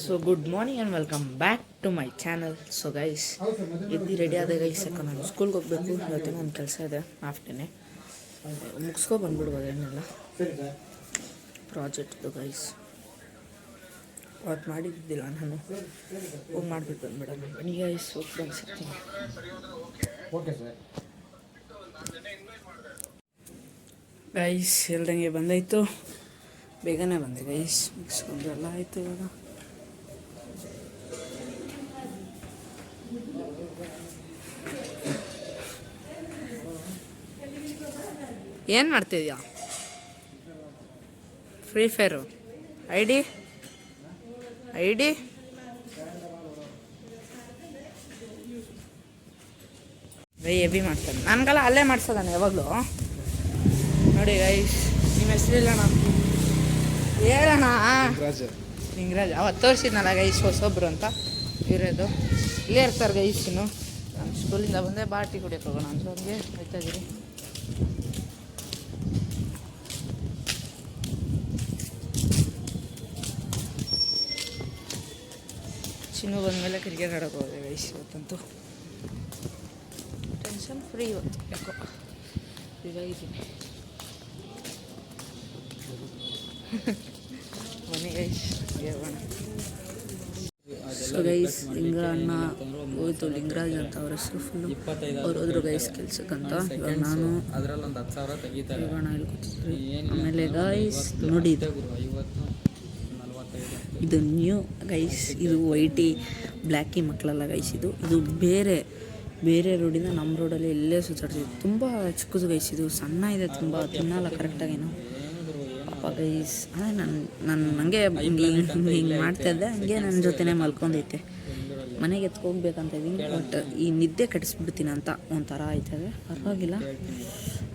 So good morning and welcome back to my channel. So guys ಎದ್ದು ready ಆದ guys, ಯಾಕಂದ್ರೆ ನಾನು ಸ್ಕೂಲ್ಗೆ ಹೋಗಬೇಕು. ಇವತ್ತು ನನ್ನ ಕೆಲಸ ಇದೆ, ಆಫ್ಟರ್ನೇ ಮುಗಿಸ್ಕೊ ಬಂದ್ಬಿಡ್ಬೋದು. ಏನಿಲ್ಲ ಪ್ರಾಜೆಕ್ಟ್ದು ಗೈಸ್, ಅವತ್ತು ಮಾಡಿದ್ದಿಲ್ಲ ನಾನು, ಹೋಗಿ ಮಾಡಿಬಿಟ್ಟು ಬಂದ್ಬಿಡೋಣ. ಬನ್ನಿ ಗೈಸ್, ಹೋಗಿ ಬಂದ್ಸಿರ್ತೀನಿ. ಗೈಸ್ ಹೇಳ್ದಂಗೆ ಬಂದಾಯಿತು, ಬೇಗನೆ ಬಂದೆ ಗೈಸ್, ಮುಗಿಸ್ಕೊಂಡು ಎಲ್ಲ ಆಯಿತು. ಇವಾಗ ಏನು ಮಾಡ್ತಿದ್ಯಾ? ಫ್ರೀ ಫೈರು ಐ ಡಿ ಬೈ ಎಬಿ ಮಾಡ್ತಾನೆ. ನನಗೆಲ್ಲ ಅಲ್ಲೇ ಮಾಡ್ಸೋದಾನೆ ಯಾವಾಗಲೂ. ನೋಡಿ ಗೈಸ್, ನಿಮ್ಮ ಹೆಸರು ಇಲ್ಲಣ್ಣ, ಹೇಳೋಣ. ಲಿಂಗರಾಜ್ ಅವತ್ತು ತೋರಿಸಿದ್ನಲ್ಲ ಗೈಸ್, ಹೊಸೊಬ್ರು ಅಂತ ಇರೋದು. ಇಲ್ಲೇ ಇರ್ತಾರೆ ಗೈಸ್. ಇನ್ನು ನಾನು ಸ್ಕೂಲಿಂದ ಬಂದೆ, ಬಾಟಿ ಕುಡಿಯೋಕೆ ಹೋಗೋಣ ಅಂತ ಅವ್ರಿಗೆ ಹೋಯ್ತಾ ಇದ್ದೀರಿ. ಚಿನ್ನು ಬಂದಮೇಲೆ ಕ್ರಿಕೆಟ್ ಆಡೋಕೆ ಹೋದೆ ಗೈಸ್. ಇವತ್ತಂತೂ ಟೆನ್ಷನ್ ಫ್ರೀ ಇವತ್ತು, ಯಾಕೋ ಇದಾಗಿದ್ದೀನಿ. ಬನ್ನಿ ಗೈಸ್ ಹೋಗೋಣ. ಸೊ ಗೈಸ್, ಲಿಂಗ ಅಣ್ಣ ಹೋಯ್ತು, ಲಿಂಗರಾಜ್ ಅಂತ ಅವ್ರ ಹೆಸರು ಫುಲ್ಲು. ಅವ್ರು ಹೋದ್ರು ಗೈಸ್ ಕೆಲ್ಸಕ್ಕಂತ. ಇವಾಗ ನಾನು ಹೋಗೋಣ ಇಲ್ಲಿ ಕೂತಿದ್ರಿ. ಆಮೇಲೆ ಗೈಸ್ ನೋಡಿ, ಇದು ನ್ಯೂ ಗೈಸ್, ಇದು ವೈಟಿ ಬ್ಲ್ಯಾಕಿ ಮಕ್ಕಳಲ್ಲ ಗೈಸ್. ಇದು ಬೇರೆ ರೋಡಿಂದ ನಮ್ಮ ರೋಡಲ್ಲಿ ಎಲ್ಲೇ ಸುತ್ತಾಡ್ತಿದ್ವಿ. ತುಂಬ ಚಿಕ್ಕದು ಗೈಸ್, ಇದು ಸಣ್ಣ ಇದೆ, ತುಂಬ ತಿನ್ನಲ್ಲ ಕರೆಕ್ಟಾಗೇನು ಪಾಪ ಗೈಸ್. ಅದೇ ನನಗೆ ಹಿಂಗೆ ಮಾಡ್ತಾಯಿದ್ದೆ, ಹಂಗೆ ನನ್ನ ಜೊತೆನೇ ಮಲ್ಕೊಂಡೈತೆ. ಮನೆಗೆ ಎತ್ಕೋಗ್ಬೇಕಂತ ಇದ್ದೀನಿ, ಬಟ್ ಈ ನಿದ್ದೆ ಕೆಡಿಸ್ಬಿಡ್ತೀನಿ ಅಂತ ಒಂಥರ ಆಯ್ತದೆ. ಪರವಾಗಿಲ್ಲ,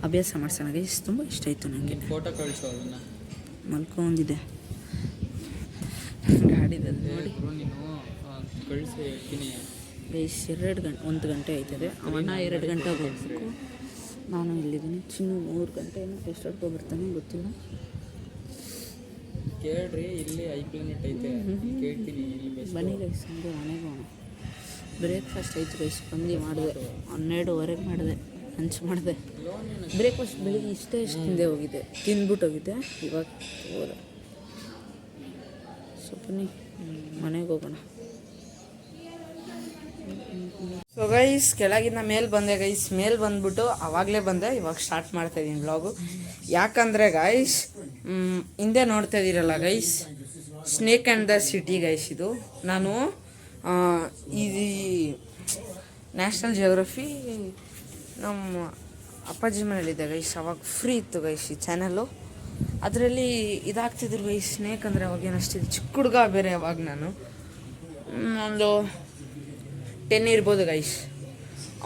ಅಭ್ಯಾಸ ಮಾಡ್ಸೋಣ ಗೈಸ್. ತುಂಬ ಇಷ್ಟ ಆಯಿತು ನನಗೆ. ಫೋಟೋ ಕಳಿಸೋ, ಮಲ್ಕೊಂಡಿದ್ದೆ ಗಾಡಿದಲ್ಲಿ ನೋಡಿ ಕಳಿಸಿ ಹೇಳ್ತೀನಿ ಗೈಸ್. 1 ಗಂಟೆ ಆಯ್ತದೆ. ಅವಣ್ಣ 2 ಗಂಟೆಗೆ ಹೋಗ್ಬೇಕು, ನಾನು ಇಲ್ಲಿದ್ದೀನಿ. ಚಿನ್ನು 3 ಗಂಟೆ ಏನೋ ಎಷ್ಟು ಬರ್ತಾನೆ ಗೊತ್ತಿಲ್ಲ. ಕೇಳ್ರಿ, ಇಲ್ಲಿ ಐಪ್ಲಾನೆಟ್ ಐತೆ, ಕೇಳ್ತೀನಿ. ಬನ್ನಿ ಗೈಸ್, ಹಂಗೆ ಮನೆಗೆ ಹೋಗೋಣ. ಬ್ರೇಕ್ಫಾಸ್ಟ್ ಆಯಿತು ಗೈಸ್, ಬಂದು ಮಾಡಿದೆ. 12:15 ಮಾಡಿದೆ, ಲಂಚ್ ಮಾಡಿದೆ. ಬ್ರೇಕ್ಫಾಸ್ಟ್ ಬೆಳಿಗ್ಗೆ ಇಷ್ಟೇ ತಿಂದೆ ಹೋಗಿದ್ದೆ, ತಿಂದ್ಬಿಟ್ಟು ಹೋಗಿದ್ದೆ. ಇವಾಗ ಹೋದೆ. ಸೊ ಬನ್ನಿ ಮನೆಗೆ ಹೋಗೋಣ. ಸೊ ಗೈಸ್, ಕೆಳಗಿಂದ ಮೇಲೆ ಬಂದೆ ಗೈಸ್. ಮೇಲೆ ಬಂದ್ಬಿಟ್ಟು ಆವಾಗಲೇ ಬಂದೆ, ಇವಾಗ ಸ್ಟಾರ್ಟ್ ಮಾಡ್ತಾಯಿದ್ದೀನಿ ವ್ಲಾಗು. ಯಾಕಂದರೆ ಗೈಸ್, ಹಿಂದೆ ನೋಡ್ತಾ ಇದ್ದೀರಲ್ಲ guys, snake and the city guys. ಇದು ನಾನು ಈ ನ್ಯಾಷನಲ್ ಜಿಯೋಗ್ರಫಿ ನಮ್ಮ ಅಪ್ಪಾಜಿ ಮನೇಲಿದ್ದೆ ಗೈಸ್. ಅವಾಗ ಫ್ರೀ ಇತ್ತು ಗೈಸ್ ಈ ಚಾನಲ್ಲು. ಅದರಲ್ಲಿ ಇದಾಗ್ತಿದ್ರು ಗೈಸ್, ಸ್ನೇಕ್ ಅಂದರೆ ಅವಾಗೇನು ಅಷ್ಟಿದೆ, ಚಿಕ್ಕ ಹುಡುಗ ಬೇರೆ. ಅವಾಗ ನಾನು ಒಂದು 10 ಇರ್ಬೋದು ಗೈಸ್.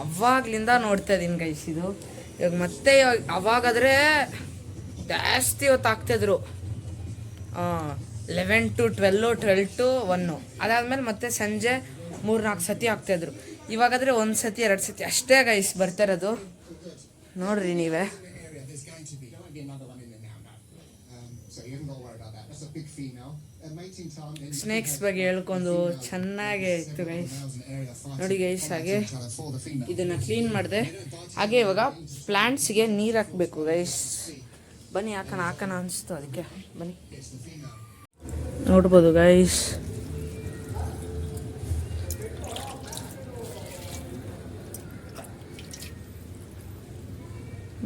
ಅವಾಗಲಿಂದ ನೋಡ್ತಾ ಇದ್ದೀನಿ ಗೈಸ್. ಇದು ಇವಾಗ ಮತ್ತೆ ಅವಾಗಾದರೆ ಜಾಸ್ತಿ ಹೊತ್ತು ಆಗ್ತಿದ್ರು, 11 to 12, 12 to 1. ಅದಾದಮೇಲೆ ಮತ್ತೆ ಸಂಜೆ 3-4 ಸತಿ ಆಗ್ತಾಯಿದ್ರು. ಇವಾಗಾದರೆ 1 ಸತಿ 2 ಸತಿ ಅಷ್ಟೇ ಗೈಸ್ ಬರ್ತಾಯಿರೋದು. ನೋಡ್ರಿ ನೀವೇ. ಸ್ನೇಕ್ಸ್ ಬಗ್ಗೆ ಹೇಳ್ಕೊಂಡು ಚೆನ್ನಾಗೇ ಇತ್ತು ಗೈಸ್. ನೋಡಿ ಗೈಸ್, ಹಾಗೆ ಇದನ್ನು ಕ್ಲೀನ್ ಮಾಡಿದೆ. ಹಾಗೆ ಇವಾಗ ಪ್ಲ್ಯಾಂಟ್ಸಿಗೆ ನೀರು ಹಾಕಬೇಕು ಗೈಸ್. ಬನ್ನಿ ಹಾಕೋಣ ಅನಿಸ್ತು, ಅದಕ್ಕೆ ಬನ್ನಿ ನೋಡ್ಬೋದು ಗೈಸ್.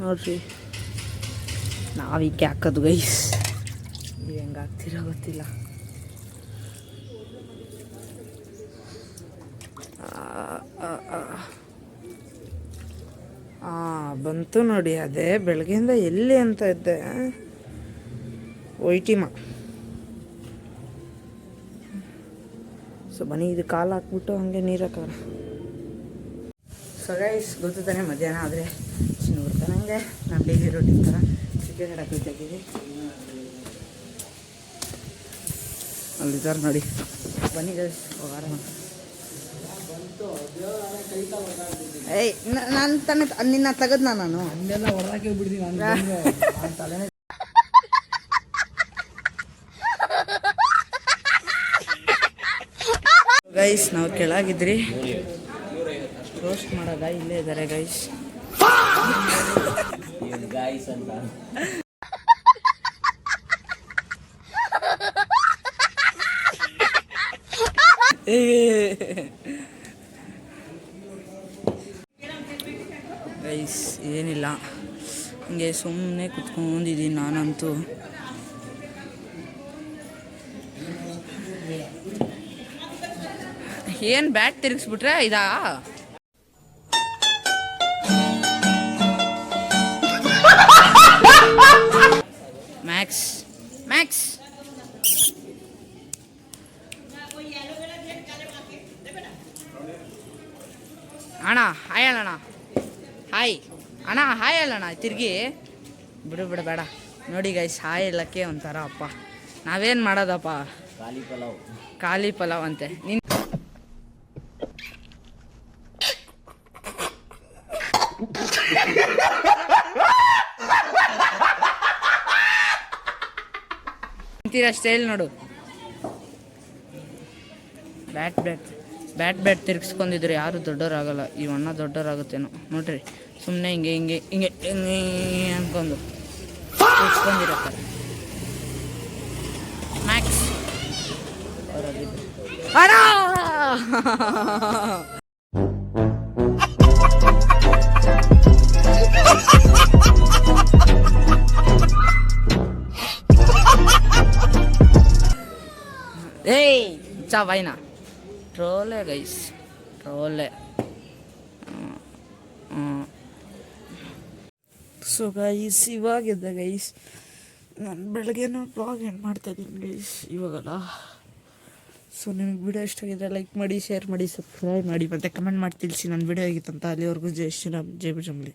ನೋಡ್ರಿ, ನಾವೀಕೆ ಹಾಕೋದು ಗೈಸ್. ಇದು ಹೆಂಗೆ ಆಗ್ತಿರೋ ಗೊತ್ತಿಲ್ಲ. ಬಂತು ನೋಡಿ. ಅದೇ ಬೆಳಗ್ಗೆಯಿಂದ ಎಲ್ಲಿ ಅಂತ ಇದ್ದೆ, ವೈಟಿಮ. ಸೊ ಬನ್ನಿ, ಇದು ಕಾಲು ಹಾಕ್ಬಿಟ್ಟು ಹಂಗೆ ನೀರು ಹಾಕೋಣ. ಸೊ ಗೈಸ್, ಗೊತ್ತು ತಾನೆ ಮಧ್ಯಾಹ್ನ ಆದರೆ ಚಿನ್ನು ಬರ್ತಾನೆ. ಹಂಗೆ ನಾನು ಡೈಲಿ ರೋಟಿನ್ ಥರ ಕ್ರಿಕೆಟ್ ಆಡಕ್ಕೆ ಹೋಗ್ತಾಯಿದ್ದೀವಿ. ಅಲ್ಲಿದ್ದಾರೆ ನೋಡಿ, ಬನ್ನಿ ಗೈಸ್ ಹೋಗೋಣ. ಏಯ್, ನಾನು ತಾನೇ ನಿನ್ನ ತೆಗೆದ್ನ ನಾನು ಅಲ್ಲೆಲ್ಲ ಹೊರಗೆ ಬಿಡ್ತೀನಿ. ಗೈಸ್ ನಾವು ಕೆಳಗಿದ್ರಿ ರೋಸ್ಟ್ ಮಾಡೋದ ಇಲ್ಲೇ ಇದ್ದಾರೆ ಗೈಸ್. ಗೈಸ್ ಏನಿಲ್ಲ, ಹಂಗೆ ಸುಮ್ಮನೆ ಕುತ್ಕೊಂಡಿದ್ದೀನಿ ನಾನಂತೂ. ಏನು ಬ್ಯಾಟ್ ತಿರುಗಿಸ್ಬಿಟ್ರೆ ಇದಾ? ಮ್ಯಾಕ್ಸ್ ಮ್ಯಾಕ್ಸ್ ಅಣ್ಣ ಹಾಯ್ ಅಲ್ಲಣ್ಣ, ಹಾಯ್ ಅಣ್ಣ, ಹಾಯ್ ಅಲ್ಲಣ್ಣ ತಿರ್ಗಿ ಬಿಡು ಬೇಡ ನೋಡಿ ಗೈಸ್. ಹಾಯ್ ಎಲ್ಲಕ್ಕೆ ಒಂಥರ ಅಪ್ಪ, ನಾವೇನು ಮಾಡೋದಪ್ಪ, ಖಾಲಿ ಪಲಾವ್ ಅಂತೆ. ನಿಂತೀರಾ ಸ್ಟೈಲ್ ನೋಡು. ಬ್ಯಾಟ್ ತಿರ್ಗಿಸ್ಕೊಂಡಿದ್ರೆ ಯಾರು ದೊಡ್ಡವರಾಗಲ್ಲ. ಈ ಅಣ್ಣ ದೊಡ್ಡವರಾಗುತ್ತೇನೋ ನೋಡ್ರಿ, ಸುಮ್ಮನೆ ಹಿಂಗೆ ಹಿಂಗೆ ಹಿಂಗೆ ಹಿಂಗೆ ಅನ್ಕೊಂಡು ತಿರ್ಗಿಸ್ಕೊಂಡಿರತ್ತಾರೆ. ಮ್ಯಾಕ್ಸ್ ಅಣ್ಣ ಏಯ್ ಚಾ ಬಾಯ್ನಾ ಟ್ರೋಲೆ ಗೈಸ್, ಟ್ರೋಲೆ. ಸೊ ಗೈಸ್ ಇವಾಗಿದ್ದ ಗೈಸ್, ನಾನು ಬೆಳಗ್ಗೆನೂ ಬ್ಲಾಗ್ ಏನು ಮಾಡ್ತಾಯಿದ್ದೀನಿ ಗೈಸ್ ಇವಾಗಲ್ಲ. ಸೊ ನಿಮಗೆ ವಿಡಿಯೋ ಇಷ್ಟ ಆಗಿದ್ರೆ ಲೈಕ್ ಮಾಡಿ, ಶೇರ್ ಮಾಡಿ, ಸಬ್ಸ್ಕ್ರೈಬ್ ಮಾಡಿ, ಮತ್ತು ಕಮೆಂಟ್ ಮಾಡಿ ತಿಳಿಸಿ ನನ್ನ ವಿಡಿಯೋ ಆಗಿತ್ತಂತ. ಅಲ್ಲಿವರೆಗೂ ಜೈ ಶ್ರೀರಾಮ್, ಜೈ ಭುಜಂಬಲಿ.